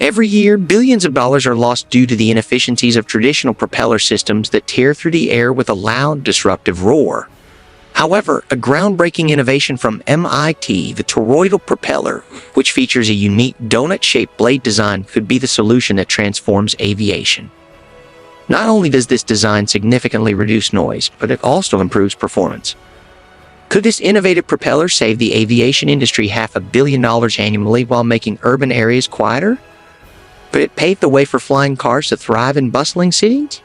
Every year, billions of dollars are lost due to the inefficiencies of traditional propeller systems that tear through the air with a loud, disruptive roar. However, a groundbreaking innovation from MIT, the toroidal propeller, which features a unique donut-shaped blade design, could be the solution that transforms aviation. Not only does this design significantly reduce noise, but it also improves performance. Could this innovative propeller save the aviation industry $500 million annually while making urban areas quieter? Could it pave the way for flying cars to thrive in bustling cities?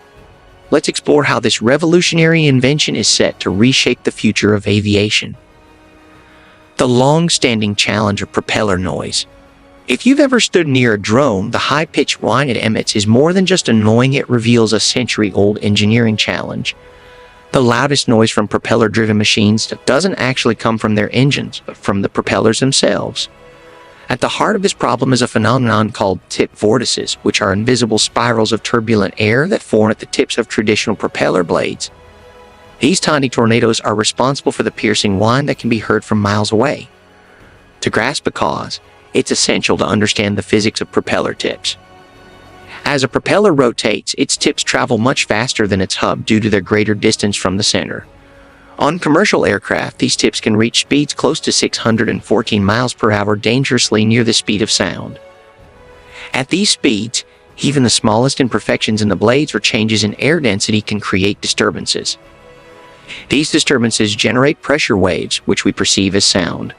Let's explore how this revolutionary invention is set to reshape the future of aviation. The long-standing challenge of propeller noise. If you've ever stood near a drone, the high-pitched whine it emits is more than just annoying. It reveals a century-old engineering challenge. The loudest noise from propeller-driven machines doesn't actually come from their engines, but from the propellers themselves. At the heart of this problem is a phenomenon called tip vortices, which are invisible spirals of turbulent air that form at the tips of traditional propeller blades. These tiny tornadoes are responsible for the piercing whine that can be heard from miles away. To grasp the cause, it's essential to understand the physics of propeller tips. As a propeller rotates, its tips travel much faster than its hub due to their greater distance from the center. On commercial aircraft, these tips can reach speeds close to 614 miles per hour, dangerously near the speed of sound. At these speeds, even the smallest imperfections in the blades or changes in air density can create disturbances. These disturbances generate pressure waves, which we perceive as sound.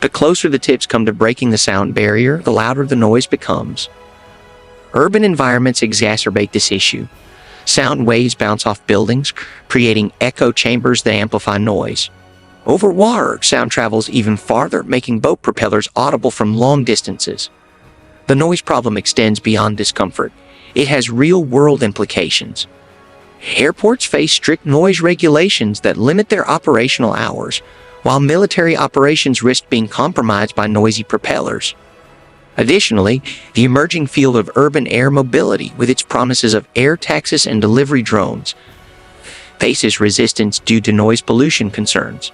The closer the tips come to breaking the sound barrier, the louder the noise becomes. Urban environments exacerbate this issue. Sound waves bounce off buildings, creating echo chambers that amplify noise. Over water, sound travels even farther, making boat propellers audible from long distances. The noise problem extends beyond discomfort. It has real-world implications. Airports face strict noise regulations that limit their operational hours, while military operations risk being compromised by noisy propellers. Additionally, the emerging field of urban air mobility, with its promises of air taxis and delivery drones, faces resistance due to noise pollution concerns.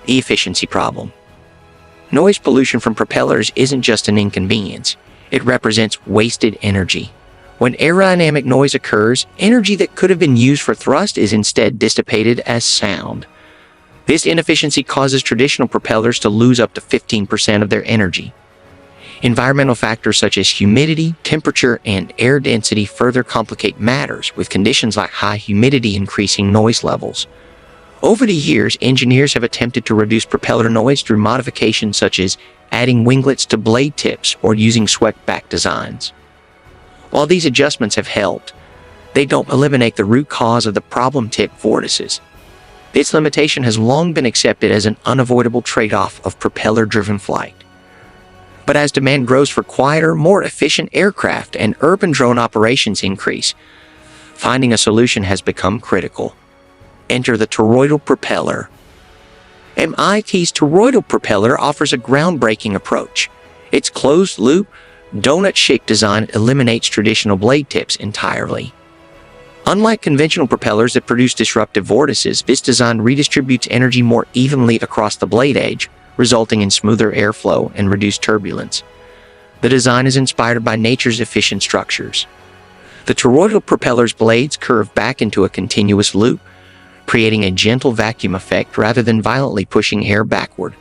The efficiency problem. Noise pollution from propellers isn't just an inconvenience. It represents wasted energy. When aerodynamic noise occurs, energy that could have been used for thrust is instead dissipated as sound. This inefficiency causes traditional propellers to lose up to 15% of their energy. Environmental factors such as humidity, temperature, and air density further complicate matters, with conditions like high humidity increasing noise levels. Over the years, engineers have attempted to reduce propeller noise through modifications such as adding winglets to blade tips or using swept-back designs. While these adjustments have helped, they don't eliminate the root cause of the problem: tip vortices. This limitation has long been accepted as an unavoidable trade-off of propeller-driven flight. But as demand grows for quieter, more efficient aircraft and urban drone operations increase, finding a solution has become critical. Enter the toroidal propeller. MIT's toroidal propeller offers a groundbreaking approach. Its closed-loop, donut-shaped design eliminates traditional blade tips entirely. Unlike conventional propellers that produce disruptive vortices, this design redistributes energy more evenly across the blade edge, resulting in smoother airflow and reduced turbulence. The design is inspired by nature's efficient structures. The toroidal propeller's blades curve back into a continuous loop, creating a gentle vacuum effect rather than violently pushing air backward.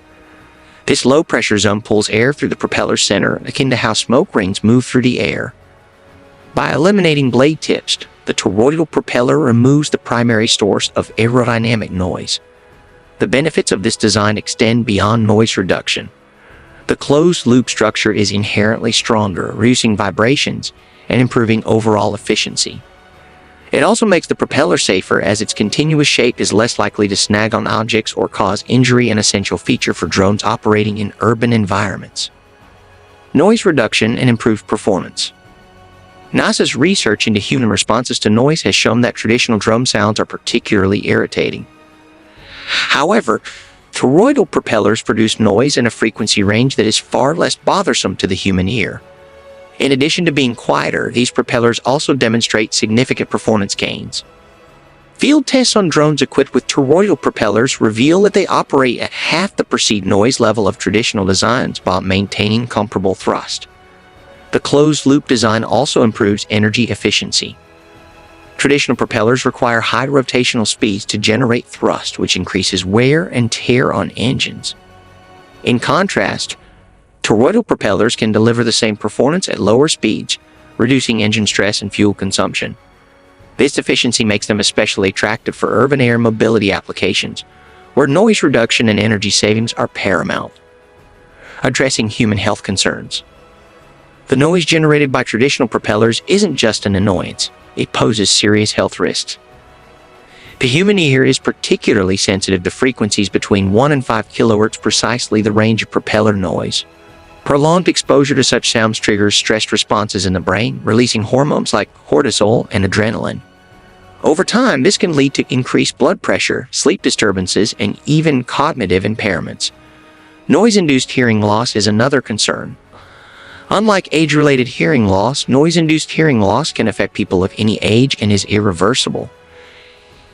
This low-pressure zone pulls air through the propeller's center, akin to how smoke rings move through the air. By eliminating blade tips, the toroidal propeller removes the primary source of aerodynamic noise. The benefits of this design extend beyond noise reduction. The closed-loop structure is inherently stronger, reducing vibrations and improving overall efficiency. It also makes the propeller safer, as its continuous shape is less likely to snag on objects or cause injury, an essential feature for drones operating in urban environments. Noise reduction and improved performance. NASA's research into human responses to noise has shown that traditional drone sounds are particularly irritating. However, toroidal propellers produce noise in a frequency range that is far less bothersome to the human ear. In addition to being quieter, these propellers also demonstrate significant performance gains. Field tests on drones equipped with toroidal propellers reveal that they operate at half the perceived noise level of traditional designs while maintaining comparable thrust. The closed-loop design also improves energy efficiency. Traditional propellers require high rotational speeds to generate thrust, which increases wear and tear on engines. In contrast, toroidal propellers can deliver the same performance at lower speeds, reducing engine stress and fuel consumption. This efficiency makes them especially attractive for urban air mobility applications, where noise reduction and energy savings are paramount. Addressing human health concerns. The noise generated by traditional propellers isn't just an annoyance, it poses serious health risks. The human ear is particularly sensitive to frequencies between 1 and 5 kHz, precisely the range of propeller noise. Prolonged exposure to such sounds triggers stress responses in the brain, releasing hormones like cortisol and adrenaline. Over time, this can lead to increased blood pressure, sleep disturbances, and even cognitive impairments. Noise-induced hearing loss is another concern. Unlike age-related hearing loss, noise-induced hearing loss can affect people of any age and is irreversible.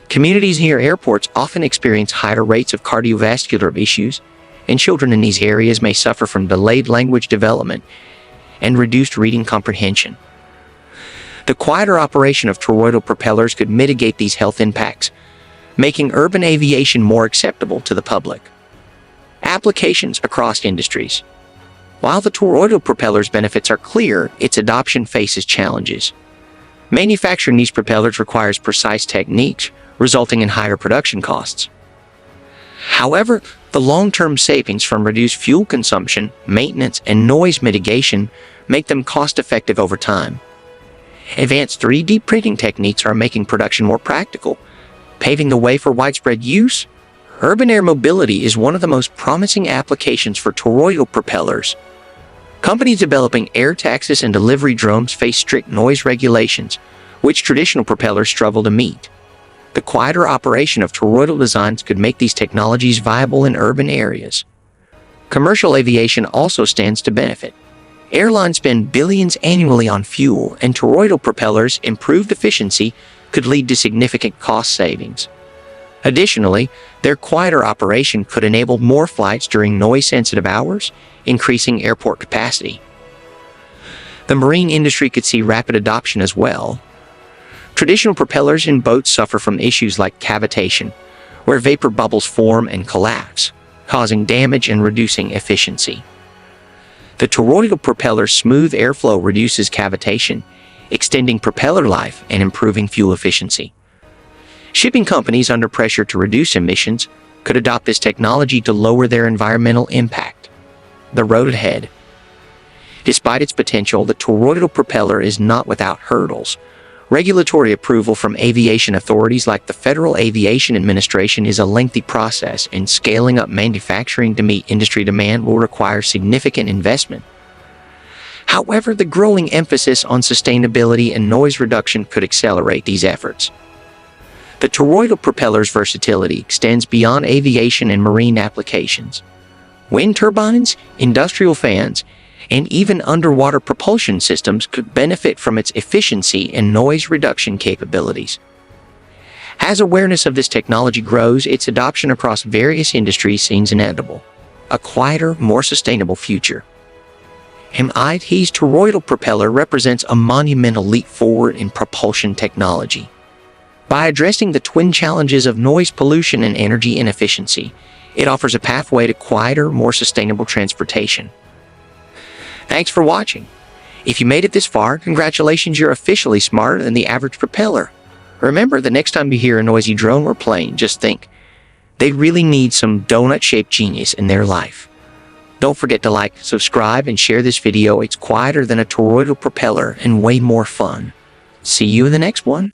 Communities near airports often experience higher rates of cardiovascular issues, and children in these areas may suffer from delayed language development and reduced reading comprehension. The quieter operation of toroidal propellers could mitigate these health impacts, making urban aviation more acceptable to the public. Applications across industries. While the toroidal propeller's benefits are clear, its adoption faces challenges. Manufacturing these propellers requires precise techniques, resulting in higher production costs. However, the long-term savings from reduced fuel consumption, maintenance, and noise mitigation make them cost-effective over time. Advanced 3D printing techniques are making production more practical, paving the way for widespread use. Urban air mobility is one of the most promising applications for toroidal propellers. Companies developing air taxis and delivery drones face strict noise regulations, which traditional propellers struggle to meet. The quieter operation of toroidal designs could make these technologies viable in urban areas. Commercial aviation also stands to benefit. Airlines spend billions annually on fuel, and toroidal propellers' improved efficiency could lead to significant cost savings. Additionally, their quieter operation could enable more flights during noise-sensitive hours, increasing airport capacity. The marine industry could see rapid adoption as well. Traditional propellers in boats suffer from issues like cavitation, where vapor bubbles form and collapse, causing damage and reducing efficiency. The toroidal propeller's smooth airflow reduces cavitation, extending propeller life and improving fuel efficiency. Shipping companies under pressure to reduce emissions could adopt this technology to lower their environmental impact. The road ahead. Despite its potential, the toroidal propeller is not without hurdles. Regulatory approval from aviation authorities like the Federal Aviation Administration is a lengthy process, and scaling up manufacturing to meet industry demand will require significant investment. However, the growing emphasis on sustainability and noise reduction could accelerate these efforts. The toroidal propeller's versatility extends beyond aviation and marine applications. Wind turbines, industrial fans, and even underwater propulsion systems could benefit from its efficiency and noise reduction capabilities. As awareness of this technology grows, its adoption across various industries seems inevitable. A quieter, more sustainable future. MIT's toroidal propeller represents a monumental leap forward in propulsion technology. By addressing the twin challenges of noise pollution and energy inefficiency, it offers a pathway to quieter, more sustainable transportation. Thanks for watching. If you made it this far, congratulations, you're officially smarter than the average propeller. Remember, the next time you hear a noisy drone or plane, just think, they really need some donut-shaped genius in their life. Don't forget to like, subscribe, and share this video. It's quieter than a toroidal propeller and way more fun. See you in the next one.